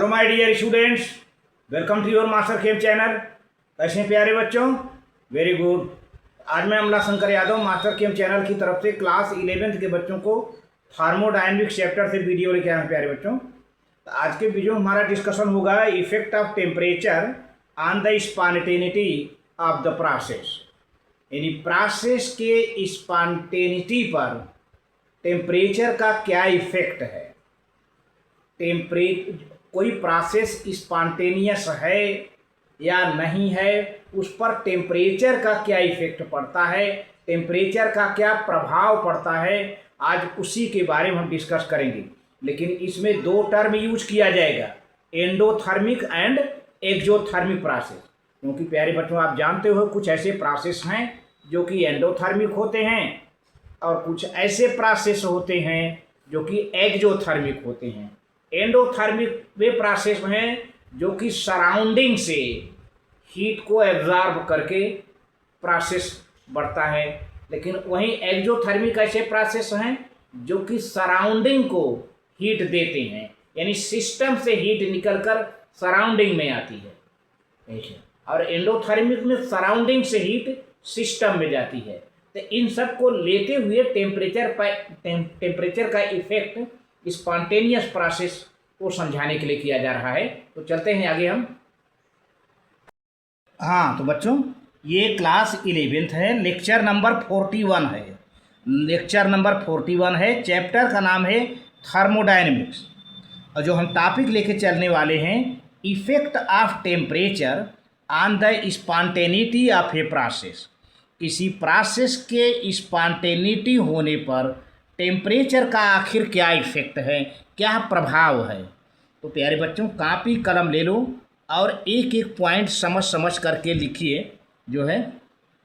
Hello my dear students, welcome to your Master Chem channel. कैसे हैं प्यारे बच्चों? Very good. आज मैं Amla Shankar Yadav Master Chem channel की तरफ से क्लास 11th के बच्चों को थर्मोडायनेमिक चैप्टर से वीडियो लेके आए हैं प्यारे बच्चों। तो आज के वीडियो में हमारा डिस्कशन होगा effect of temperature on the spontaneity of the process, यानी प्रोसेस के स्पॉन्टेनिटी पर टेम्परेचर का क्या इफेक्ट है। कोई प्रोसेस स्पॉन्टेनियस है या नहीं है, उस पर टेम्परेचर का क्या इफेक्ट पड़ता है, टेम्परेचर का क्या प्रभाव पड़ता है, आज उसी के बारे में हम डिस्कस करेंगे। लेकिन इसमें दो टर्म यूज किया जाएगा, एंडोथर्मिक एंड एक्सोथर्मिक प्रोसेस। क्योंकि प्यारे बच्चों आप जानते हो कुछ ऐसे प्रोसेस हैं जो कि एंडोथर्मिक होते हैं और कुछ ऐसे प्रोसेस होते हैं जो कि एक्सोथर्मिक होते हैं। एंडोथर्मिक वे प्रोसेस हैं जो कि सराउंडिंग से हीट को एब्जॉर्ब करके प्रोसेस बढ़ता है, लेकिन वहीं एक्सोथर्मिक ऐसे प्रोसेस हैं जो कि सराउंडिंग को हीट देते हैं, यानी सिस्टम से हीट निकलकर सराउंडिंग में आती है। और एंडोथर्मिक में सराउंडिंग से हीट सिस्टम में जाती है। तो इन सब को लेते हुए टेम्परेचर का इफेक्ट स्पॉन्टेनियस प्रोसेस को समझाने के लिए किया जा रहा है। तो चलते हैं आगे हम। हाँ तो बच्चों, ये क्लास 11th है, लेक्चर नंबर 41 है। लेक्चर नंबर 41 है, चैप्टर का नाम है थर्मोडायनेमिक्स। और जो हम टॉपिक लेके चलने वाले हैं, effect of temperature on the spontaneity of a process. किसी प्रोसेस के स्पॉन्टेनिटी होने पर टेम्परेचर का आखिर क्या इफेक्ट है, क्या प्रभाव है। तो प्यारे बच्चों कॉपी कलम ले लो और एक एक पॉइंट समझ समझ करके लिखिए जो है।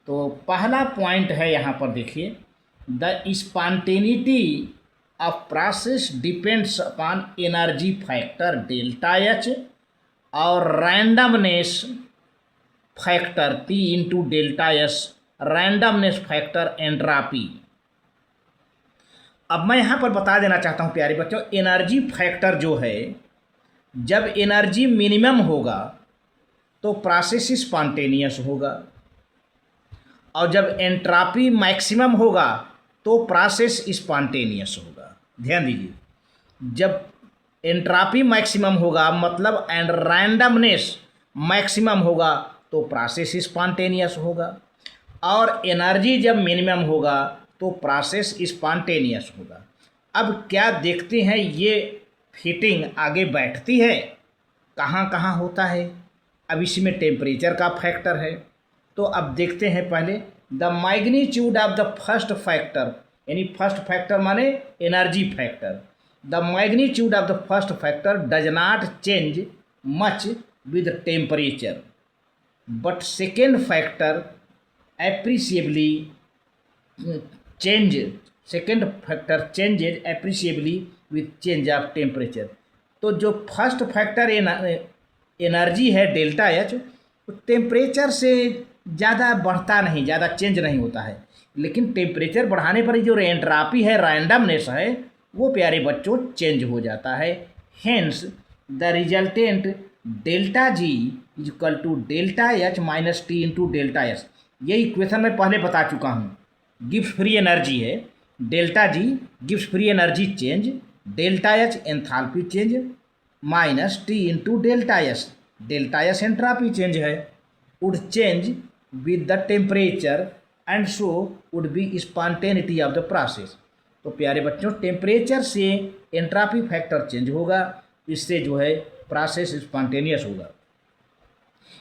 तो पहला पॉइंट है यहाँ पर देखिए, the spontaneity of process depends upon energy factor delta H और randomness factor T into delta S, randomness factor entropy. अब मैं यहाँ पर बता देना चाहता हूँ प्यारे बच्चों, एनर्जी फैक्टर जो है, जब एनर्जी मिनिमम होगा तो प्रोसेस स्पॉन्टेनियस होगा, और जब एंट्रोपी मैक्सिमम होगा तो प्रोसेस स्पॉन्टेनियस होगा। ध्यान दीजिए, जब एंट्रोपी मैक्सिमम होगा मतलब एंड रैंडमनेस मैक्सिमम होगा तो प्रोसेस स्पॉन्टेनियस होगा, और एनर्जी जब मिनिमम होगा तो प्रोसेस स्पॉन्टेनियस होगा। अब क्या देखते हैं, ये फिटिंग आगे बैठती है, कहाँ कहाँ होता है। अब इसमें टेम्परेचर का फैक्टर है। तो अब देखते हैं पहले, the magnitude of the first factor, यानी फर्स्ट फैक्टर माने energy factor. The magnitude of the first factor does not change much with temperature, but second factor appreciably second factor changes appreciably with change of temperature. तो जो first factor energy है delta H, temperature से ज़्यादा बढ़ता नहीं, ज़्यादा change नहीं होता है। लेकिन टेम्परेचर बढ़ाने पर जो एंट्रोपी है, रैंडमनेस है, वो प्यारे बच्चों चेंज हो जाता है। Hence the resultant delta G is equal to delta H minus T into delta S. ये इक्वेशन मैं पहले बता चुका हूँ। गिब्स फ्री एनर्जी है, delta G Gibbs free energy change, delta H enthalpy change minus T into delta S entropy change है। Would change with the temperature and so would be spontaneity of the process. तो प्यारे बच्चों, temperature से entropy factor change होगा, इससे जो है process spontaneous होगा।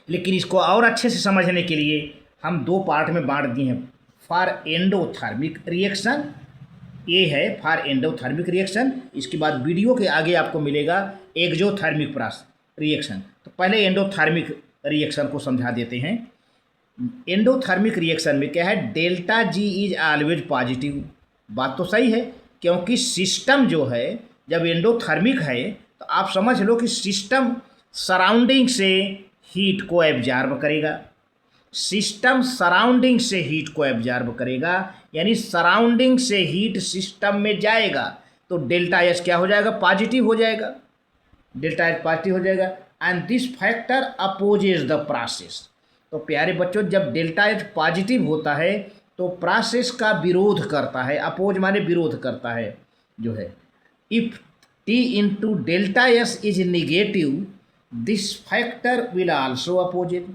लेकिन इसको और अच्छे से समझने के लिए हम दो पार्ट में बांट दिए हैं। फॉर एंडोथर्मिक रिएक्शन, ये है फॉर एंडोथर्मिक रिएक्शन। इसके बाद वीडियो के आगे आपको मिलेगा एक्सोथर्मिक रिएक्शन। तो पहले एंडोथर्मिक रिएक्शन को समझा देते हैं। एंडोथर्मिक रिएक्शन में क्या है, delta G is always positive. बात तो सही है, क्योंकि सिस्टम जो है जब एंडोथर्मिक है तो आप समझ लो कि सिस्टम सराउंडिंग से हीट को एब्जॉर्ब करेगा। सिस्टम सराउंडिंग से हीट को एब्जॉर्ब करेगा, यानी सराउंडिंग से हीट सिस्टम में जाएगा तो डेल्टा एस क्या हो जाएगा, पॉजिटिव हो जाएगा। डेल्टा एच पॉजिटिव हो जाएगा, and this factor opposes the process. तो प्यारे बच्चों, जब डेल्टा एच पॉजिटिव होता है तो प्रोसेस का विरोध करता है, अपोज माने विरोध करता है जो है। If T into delta S is negative, this factor will also oppose it.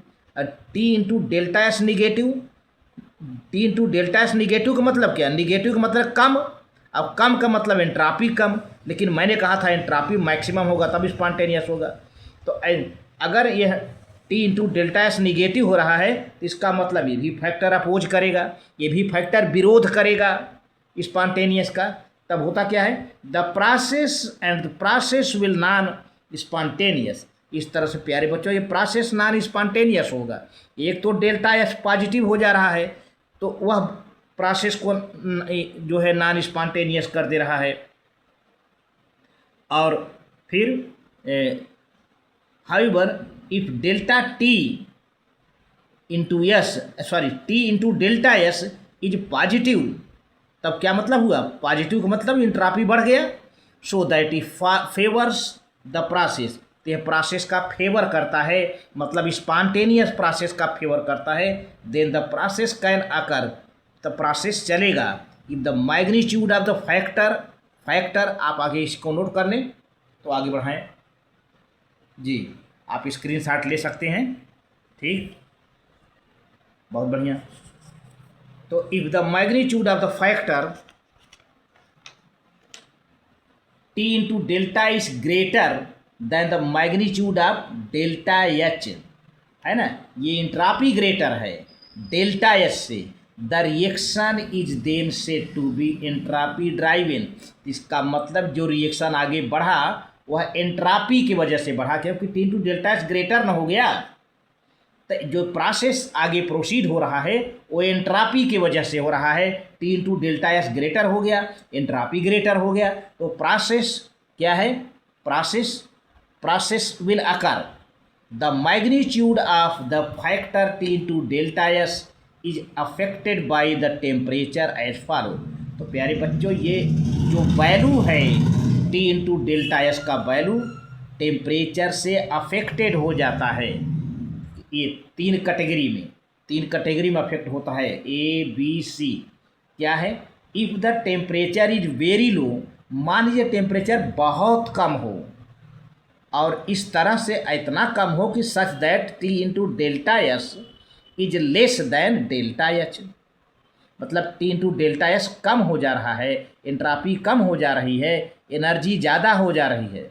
T into delta S negative, T into delta S negative का मतलब क्या? निगेटिव का मतलब कम। अब कम का मतलब एंट्रापी कम, लेकिन मैंने कहा था एंट्रापी मैक्सिमम होगा तब स्पॉन्टेनियस होगा। तो अगर यह T into delta S negative हो रहा है तो इसका मतलब ये भी फैक्टर अपोज करेगा, ये भी फैक्टर विरोध करेगा स्पॉन्टेनियस का। तब होता क्या है? The process and the process will non spontaneous. इस तरह से प्यारे बच्चों ये प्रोसेस नॉन स्पॉन्टेनियस होगा। एक तो डेल्टा एस पॉजिटिव हो जा रहा है तो वह प्रोसेस को जो है नॉन स्पॉन्टेनियस कर दे रहा है। और फिर however if delta T into S T into delta S is positive, तब क्या मतलब हुआ? पॉजिटिव का मतलब इंट्रॉपी बढ़ गया। So that it favours the process, तो यह प्रोसेस का फेवर करता है, मतलब स्पॉन्टेनियस प्रोसेस का फेवर करता है। Then the process can occur, the process चलेगा। If the magnitude of the factor आप आगे इसको नोट कर लें तो आगे बढ़ाएं जी, आप स्क्रीनशॉट ले सकते हैं। ठीक, बहुत बढ़िया। तो if the magnitude of the factor T into delta is greater than the magnitude of delta H, है ना, ये इंट्रॉपी ग्रेटर है डेल्टा एच से, the reaction is then said to be entropy driven. इसका मतलब जो रिएक्शन आगे बढ़ा वह एंट्रॉपी की वजह से बढ़ा, क्योंकि T into delta H greater न हो गया। तो जो प्रोसेस आगे प्रोसीड हो रहा है वो एंट्रॉपी की वजह से हो रहा है। T into delta S greater हो गया, एंट्रॉपी ग्रेटर हो गया, तो प्रोसेस क्या है? Process will occur the magnitude of the factor T into delta S is affected by the temperature as follow. तो प्यारे बच्चों, ये जो वैल्यू है टी इंटू डेल्टा एस का वैल्यू टेम्परेचर से अफेक्टेड हो जाता है। ये तीन कैटेगरी में अफेक्ट होता है, ए बी सी। क्या है? If the temperature is very low, मान लीजिए टेम्परेचर बहुत कम हो और इस तरह से इतना कम हो कि such that T into delta S is less than delta H, मतलब टी इंटू डेल्टा एस कम हो जा रहा है, एंट्रॉपी कम हो जा रही है, एनर्जी ज़्यादा हो जा रही है,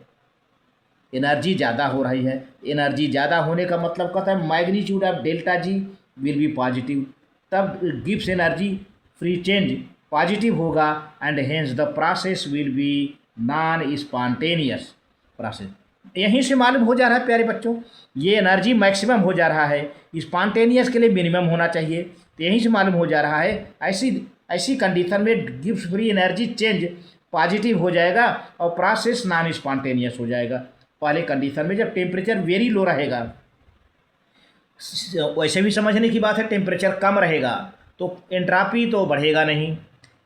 एनर्जी ज़्यादा हो रही है। एनर्जी ज़्यादा होने का मतलब कहता है magnitude of delta G will be positive, तब गिव्स एनर्जी फ्री चेंज पॉजिटिव होगा and hence the process will be non spontaneous process. यहीं से मालूम हो जा रहा है प्यारे बच्चों, ये एनर्जी मैक्सिमम हो जा रहा है, स्पॉन्टेनियस के लिए मिनिमम होना चाहिए। तो यहीं से मालूम हो जा रहा है ऐसी कंडीशन में gives free energy change positive हो जाएगा और प्रोसेस नॉन स्पॉन्टेनियस हो जाएगा। पहले कंडीशन में जब टेम्परेचर वेरी लो रहेगा, वैसे भी समझने की बात है, टेम्परेचर कम रहेगा तो एंट्रॉपी तो बढ़ेगा नहीं,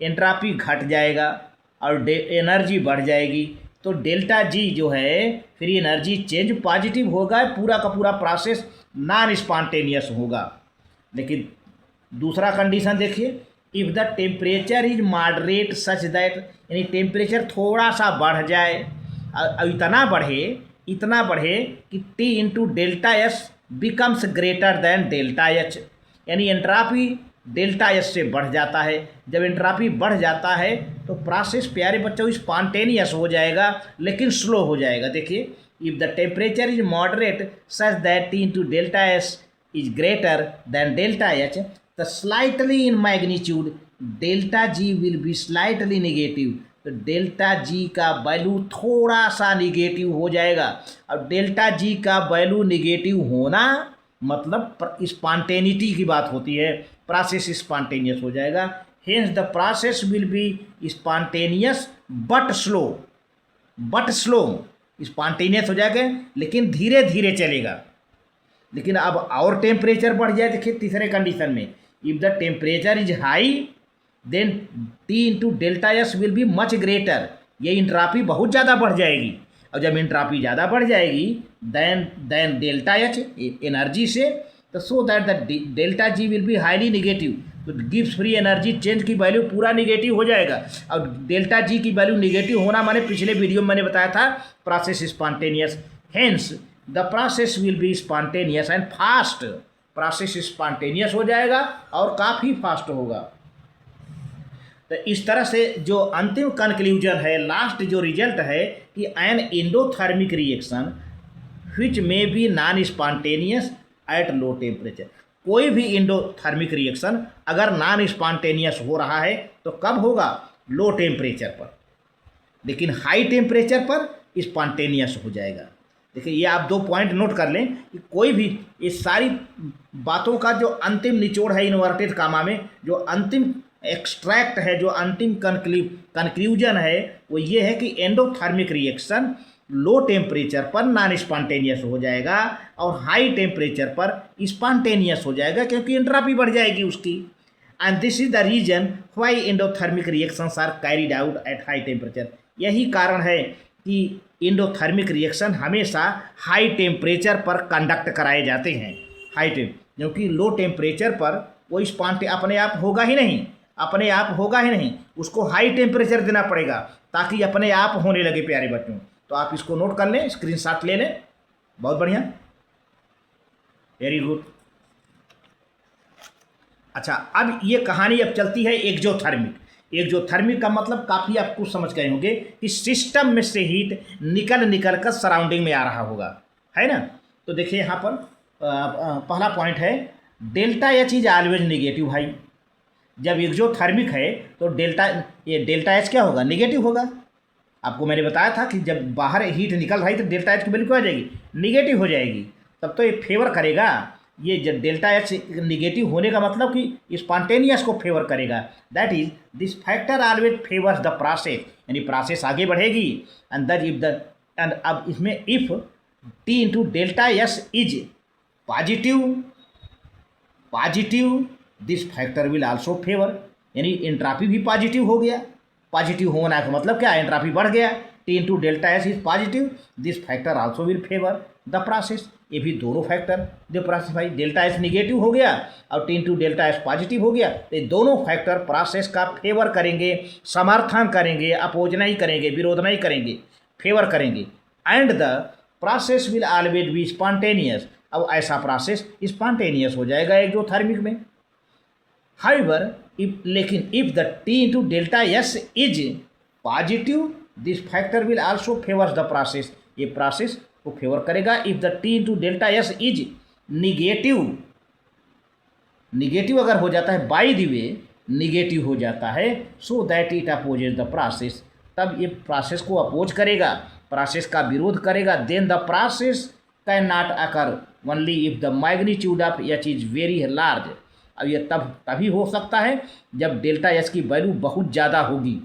एंट्रॉपी घट जाएगा और एनर्जी बढ़ जाएगी। तो डेल्टा जी जो है फ्री एनर्जी चेंज पॉजिटिव होगा, पूरा का पूरा प्रोसेस नॉन स्पॉन्टेनियस होगा। लेकिन दूसरा कंडीशन देखिए, if the temperature is moderate such that, यानी टेम्परेचर थोड़ा सा बढ़ जाए, इतना बढ़े कि T into delta S becomes greater than delta H, यानी एंट्रॉपी डेल्टा एस से बढ़ जाता है। जब एंट्रॉपी बढ़ जाता है तो प्रोसेस प्यारे बच्चों स्पॉन्टेनियस हो जाएगा लेकिन स्लो हो जाएगा। देखिए, if the temperature is moderate such that T into delta S is greater then delta H, the slightly in magnitude delta G will be slightly negative. तो डेल्टा जी का वैल्यू थोड़ा सा निगेटिव हो जाएगा, और डेल्टा जी का value negative होना मतलब स्पॉन्टेनिटी की बात होती है, प्रोसेस स्पॉन्टेनियस हो जाएगा। Hence the process will be spontaneous but slow, spontaneous हो जाएगा लेकिन धीरे धीरे चलेगा। लेकिन अब और टेम्परेचर बढ़ जाए, देखिए तीसरे कंडीशन में, if the temperature is high then T into delta S will be much greater, ये इंट्रॉपी बहुत ज़्यादा बढ़ जाएगी। और जब एंट्रोपी ज़्यादा बढ़ जाएगी देन डेल्टा एच एनर्जी से, तो सो that the delta G will be highly negative, तो गिब्स फ्री एनर्जी चेंज की वैल्यू पूरा निगेटिव हो जाएगा। और डेल्टा जी की वैल्यू निगेटिव होना माने पिछले वीडियो में मैंने बताया था process spontaneous, hence the process will be spontaneous and fast, process spontaneous हो जाएगा और काफ़ी फास्ट होगा। तो इस तरह से जो अंतिम कंक्लूजन है, लास्ट जो रिजल्ट है कि an endothermic reaction which may be non spontaneous at low temperature, कोई भी एंडोथर्मिक रिएक्शन अगर नॉन स्पॉन्टेनियस हो रहा है तो कब होगा? लो टेम्परेचर पर, लेकिन हाई टेम्परेचर पर स्पॉन्टेनियस हो जाएगा। देखिए ये आप 2 पॉइंट नोट कर लें कि कोई भी इस सारी बातों का जो अंतिम निचोड़ है इन्वर्टेड कामा में, जो अंतिम एक्सट्रैक्ट है, जो अंतिम कंक्लूजन है वो ये है कि एंडोथर्मिक रिएक्शन लो टेम्परेचर पर नॉन स्पॉन्टेनियस हो जाएगा और हाई टेम्परेचर पर स्पॉन्टेनियस हो जाएगा, क्योंकि एंट्रोपी बढ़ जाएगी उसकी। And this is the reason why endothermic reactions are carried out at high temperature. यही कारण है कि एंडोथर्मिक रिएक्शन हमेशा हाई टेम्परेचर पर कंडक्ट कराए जाते हैं। क्योंकि लो टेम्परेचर पर वो अपने आप होगा ही नहीं, अपने आप होगा ही नहीं, उसको हाई टेम्परेचर देना पड़ेगा ताकि अपने आप होने लगे प्यारे बच्चों। तो आप इसको नोट कर लें, स्क्रीनशॉट ले लें, बहुत बढ़िया, वेरी गुड। अच्छा, अब ये कहानी अब चलती है एक्जोथर्मिक। एक्जोथर्मिक का मतलब काफ़ी आप कुछ समझ गए होंगे कि सिस्टम में से हीट निकल कर सराउंडिंग में आ रहा होगा, है ना। तो देखिए यहाँ पर पहला पॉइंट है delta H is always negative भाई। जब एक्जोथर्मिक है तो डेल्टा एच क्या होगा? निगेटिव होगा। आपको मैंने बताया था कि जब बाहर हीट निकल रही तो डेल्टा एच की वैल्यू क्या हो जाएगी? निगेटिव हो जाएगी। तब तो ये फेवर करेगा, ये जब डेल्टा एच निगेटिव होने का मतलब कि स्पॉन्टेनियस को फेवर करेगा। That is this factor always favours the process, यानी प्रोसेस आगे बढ़ेगी। And that if the end अब इसमें if T into delta S is positive this factor will also favour, यानी एंट्रोपी भी पॉजिटिव हो गया। पॉजिटिव होना का मतलब क्या? एंट्रोपी बढ़ गया। T into delta S is positive, this factor also will favour the process. ये भी दोनों फैक्टर जो प्रोसेस भाई डेल्टा एस निगेटिव हो गया और T into delta S positive हो गया, तो ये दोनों फैक्टर प्रोसेस का फेवर करेंगे, समर्थन करेंगे, अपोज नहीं करेंगे, विरोध नहीं करेंगे, फेवर करेंगे। And the process will always be spontaneous, अब ऐसा प्रोसेस स्पॉन्टेनियस हो जाएगा एक्जोथर्मिक में। हाउएवर लेकिन if the T into delta S is positive this factor will also favours the process, ये प्रोसेस को फेवर करेगा। If the T into delta S is negative अगर हो जाता है, बाय द वे निगेटिव हो जाता है, so that it opposes the process, तब ये प्रोसेस को अपोज करेगा, प्रोसेस का विरोध करेगा। Then the process can not occur only if the magnitude of H is very large. अब ये तभी हो सकता है जब डेल्टा एच की वैल्यू बहुत ज़्यादा होगी,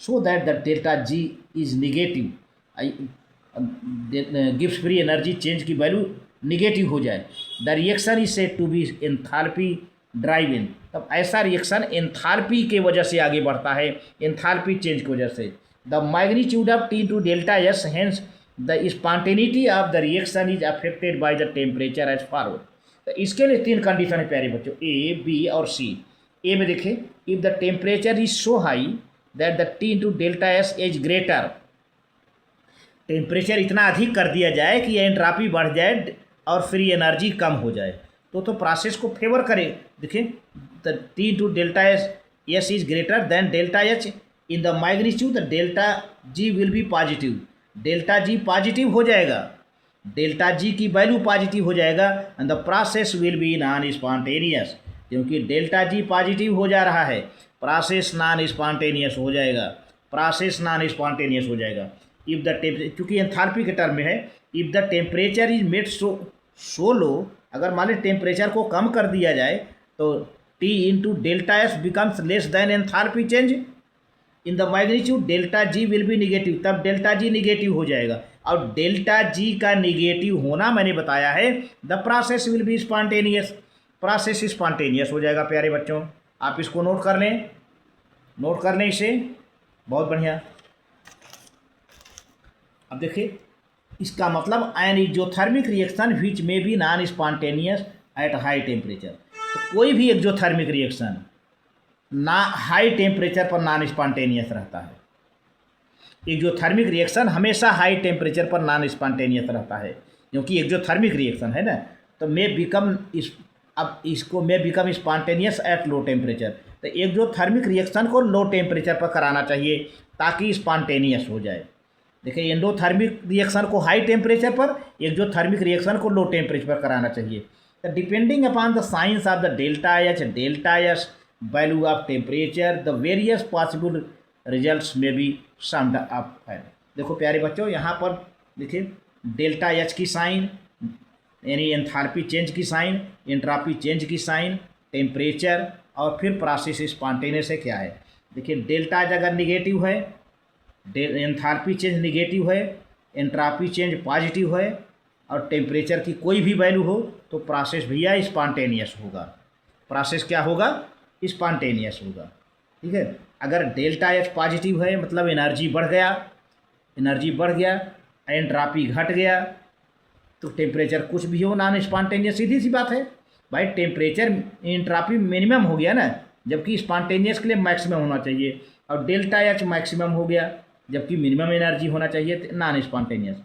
so that the delta G is negative, Gibbs free energy change की वैल्यू निगेटिव हो जाए। The reaction is said to be enthalpy driven, तब ऐसा रिएक्शन एंथैल्पी के वजह से आगे बढ़ता है, एंथैल्पी चेंज की वजह से। The magnitude of T to delta S, hence the spontaneity of the reaction is affected by the temperature as forward. तो इसके लिए 3 कंडीशन है प्यारे बच्चों, ए, बी और सी। ए में देखें, if the temperature is so high that the T into delta S is greater, temperature इतना अधिक कर दिया जाए कि एंट्रोपी बढ़ जाए और फ्री एनर्जी कम हो जाए, तो प्रोसेस को फेवर करे। देखिए the T into delta S is greater then delta H in the magnitude, the delta G will be positive, delta G positive हो जाएगा, डेल्टा जी की वैल्यू पॉजिटिव हो जाएगा। And the process will be non spontaneous, क्योंकि delta G positive हो जा रहा है, प्रोसेस नॉन स्पॉन्टेनियस हो जाएगा, प्रोसेस नॉन स्पॉन्टेनियस हो जाएगा। इफ द चूँकि एंथैल्पी के टर्म में है, if the temperature is made so low, अगर मान लीजिए टेम्परेचर को कम कर दिया जाए तो T into delta S becomes less than enthalpy change in the magnitude, delta G will B negative, तब डेल्टा जी निगेटिव हो जाएगा। और डेल्टा जी का निगेटिव होना मैंने बताया है, the process will be spontaneous, process spontaneous हो जाएगा प्यारे बच्चों। आप इसको नोट कर लें इसे, बहुत बढ़िया। अब देखिए इसका मतलब N exothermic reaction which may be non spontaneous at high temperature. तो कोई भी एक्जोथर्मिक रिएक्शन ना हाई टेम्परेचर पर नॉन स्पॉन्टेनियस रहता है। एक्जोथर्मिक रिएक्शन हमेशा हाई टेम्परेचर पर नॉन स्पॉन्टेनियस रहता है, क्योंकि एक्जोथर्मिक रिएक्शन है ना। तो मे बिकम इस अब इसको may become spontaneous at low temperature. तो एक्जोथर्मिक रिएक्शन को लो टेम्परेचर पर कराना चाहिए ताकि स्पॉन्टेनियस हो जाए। देखिए, एंडोथर्मिक रिएक्शन को हाई टेम्परेचर पर, एक्जोथर्मिक रिएक्शन को लो टेम्परेचर पर कराना चाहिए। तो depending upon the science of the delta H value of temperature, the various possible results में बी सम्ड अप है। देखो प्यारे बच्चों, यहाँ पर देखिए डेल्टा एच की साइन यानी एंथैल्पी चेंज की साइन, एंट्रोपी चेंज की साइन, टेम्परेचर और फिर प्रोसेस स्पॉन्टेनियस है क्या है। देखिए डेल्टा एच अगर निगेटिव है, एंथैल्पी चेंज निगेटिव है, एंट्रोपी चेंज पॉजिटिव है और टेम्परेचर की कोई भी वैल्यू हो तो प्रोसेस भैया स्पॉन्टेनियस होगा। प्रोसेस क्या होगा? स्पॉन्टेनियस होगा। ठीक है, अगर डेल्टा एच पॉजिटिव है मतलब एनर्जी बढ़ गया, एंट्रोपी घट गया, तो टेम्परेचर कुछ भी हो नॉन स्पॉन्टेनियस, सीधी सी बात है भाई। टेम्परेचर एंट्रोपी मिनिमम हो गया ना, जबकि स्पॉन्टेनियस के लिए मैक्सिमम होना चाहिए, और डेल्टा एच मैक्सिमम हो गया जबकि मिनिमम एनर्जी होना चाहिए नॉन स्पॉन्टेनियस।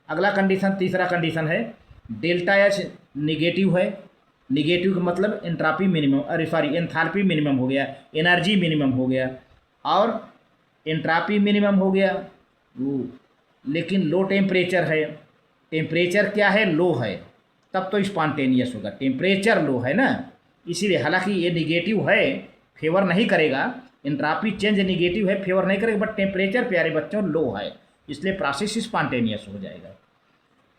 अगला कंडीशन, तीसरा कंडीशन है डेल्टा एच निगेटिव है। निगेटिव का मतलब एंट्रोपी मिनिमम, अरे सॉरी एंथैल्पी मिनिमम हो गया, एनर्जी मिनिमम हो गया और एंट्रोपी मिनिमम हो गया, लेकिन लो टेम्परेचर है। टेम्परेचर क्या है? लो है, तब तो स्पॉन्टेनियस होगा। टेम्परेचर लो है ना, इसीलिए हालांकि ये निगेटिव है, फेवर नहीं करेगा, एंट्रोपी चेंज निगेटिव है, फेवर नहीं करेगा, बट टेम्परेचर प्यारे बच्चों लो है, इसलिए प्रोसेस स्पॉन्टेनियस हो जाएगा।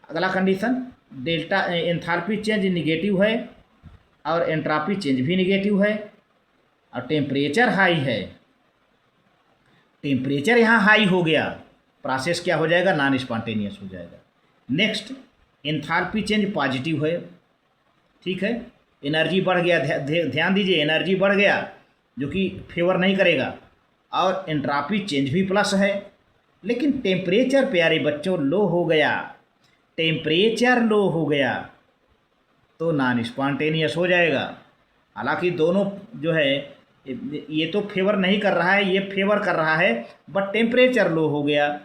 अगला condition, delta enthalpy change negative है और एंट्रोपी चेंज भी निगेटिव है और टेम्परेचर हाई है। टेम्परेचर यहाँ हाई हो गया, प्रोसेस क्या हो जाएगा? नॉन स्पॉन्टेनियस हो जाएगा। नेक्स्ट, एंथैल्पी चेंज पॉजिटिव है। ठीक है, एनर्जी बढ़ गया, ध्यान दीजिए एनर्जी बढ़ गया जो कि फेवर नहीं करेगा, और एंट्रोपी चेंज भी प्लस है, लेकिन टेम्परेचर प्यारे बच्चों लो हो गया। टेम्परेचर लो हो गया तो नॉन स्पॉन्टेनियस हो जाएगा। हालांकि दोनों जो है, ये तो फेवर नहीं कर रहा है, ये फेवर कर रहा है, बट टेम्परेचर लो हो गया।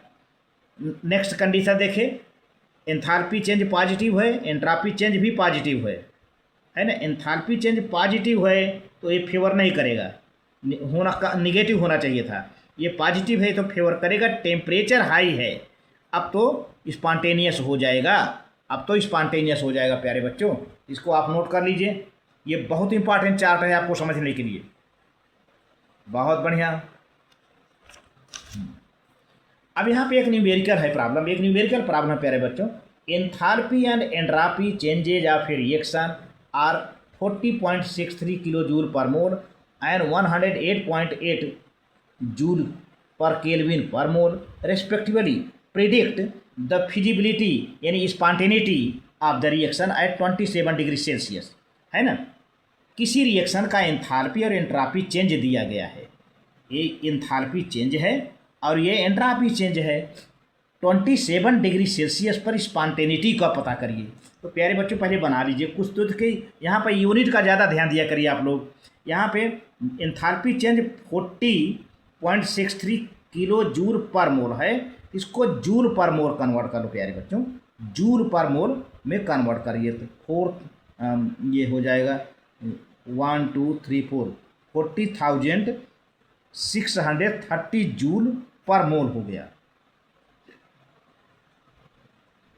नेक्स्ट कंडीशन देखें, एंथैल्पी चेंज पॉजिटिव है, एंट्रोपी चेंज भी पॉजिटिव है ना। एंथैल्पी चेंज पॉजिटिव है तो ये फेवर नहीं करेगा, निगेटिव होना चाहिए था, ये पॉजिटिव है तो फेवर करेगा। टेम्परेचर हाई है, अब तो स्पॉन्टेनियस हो जाएगा, प्यारे बच्चों। इसको आप नोट कर लीजिए, ये बहुत इंपॉर्टेंट चार्ट है आपको समझने के लिए। बहुत बढ़िया। अब यहाँ पे एक न्यूमेरिकल है प्रॉब्लम, है प्यारे बच्चों। Enthalpy and entropy changes of a reaction are 40.63 kilojoule per mole and 108.8 joule per kelvin per mole respectively. Predict the feasibility यानी spontaneity of the reaction at 27 degree Celsius, है ना। किसी reaction का enthalpy और entropy change दिया गया है, ये एंथैल्पी चेंज है और ये एंट्रोपी चेंज है। 27 डिग्री सेल्सियस पर स्पॉन्टेनिटी का पता करिए। तो प्यारे बच्चों पहले बना लीजिए कुछ, तो कि यहाँ पर यूनिट का ज़्यादा ध्यान दिया करिए आप लोग। यहाँ पे enthalpy change 40.63 kilojoule per मोल है, इसको जूल पर मोल कन्वर्ट करो प्यारे बच्चों, जूल पर मोल में कन्वर्ट करिए। तो 4 ये हो जाएगा 1 2 3 4 40,630 जूल पर मोल हो गया।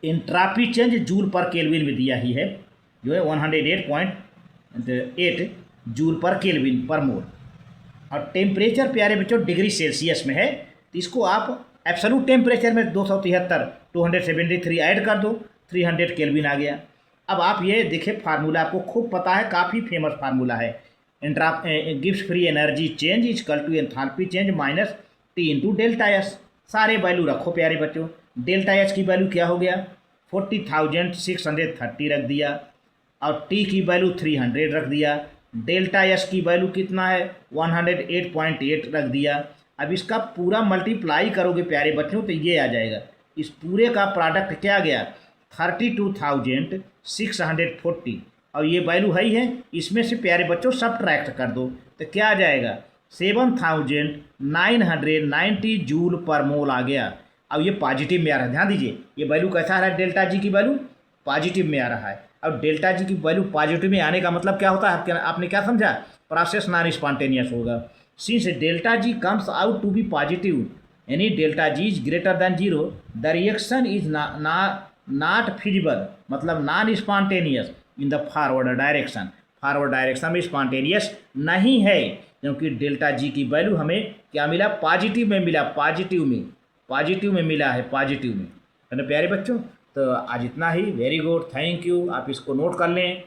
Entropy change joule per kelvin में दिया ही है, जो है 108.8 जूल पर केल्विन पर मोल। और टेम्परेचर प्यारे बच्चों डिग्री सेल्सियस में है, तो इसको आप एब्सोल्यूट टेम्परेचर में 273 273 ऐड कर दो, 300 केल्विन आ गया। अब आप ये देखिए फार्मूला आपको खूब पता है, काफ़ी फेमस फार्मूला है। Gibbs free energy change equal to enthalpy change minus T into delta S. सारे वैल्यू रखो प्यारे बच्चों। डेल्टा एच की वैल्यू क्या हो गया? 40,630 रख दिया और टी की वैल्यू 300 रख दिया। डेल्टा एस की वैल्यू कितना है? 108.8 रख दिया। अब इसका पूरा मल्टीप्लाई करोगे प्यारे बच्चों तो ये आ जाएगा इस पूरे का प्रोडक्ट क्या गया 32,640 और ये वैल्यू है ही है, इसमें से प्यारे बच्चों सब्ट्रैक्ट कर दो तो क्या आ जाएगा 7,990 जूल पर मोल आ गया। अब ये पॉजिटिव में आ रहा है, ध्यान दीजिए ये वैल्यू कैसा आ रहा है, डेल्टा जी की वैल्यू पॉजिटिव में आ रहा है। अब डेल्टा जी की वैल्यू पॉजिटिव में आने का मतलब क्या होता है, आपने क्या समझा, प्रोसेस नॉन स्पॉन्टेनियस होगा। Since delta G comes out to be positive यानी delta G is greater than zero the reaction is not feasible मतलब non spontaneous in the forward direction. Forward direction में स्पॉन्टेनियस नहीं है क्योंकि delta G की value हमें क्या मिला, पॉजिटिव में मिला, पॉजिटिव में मिला है, पॉजिटिव में, है ना प्यारे बच्चों। तो आज इतना ही, वेरी गुड, थैंक यू, आप इसको नोट कर लें।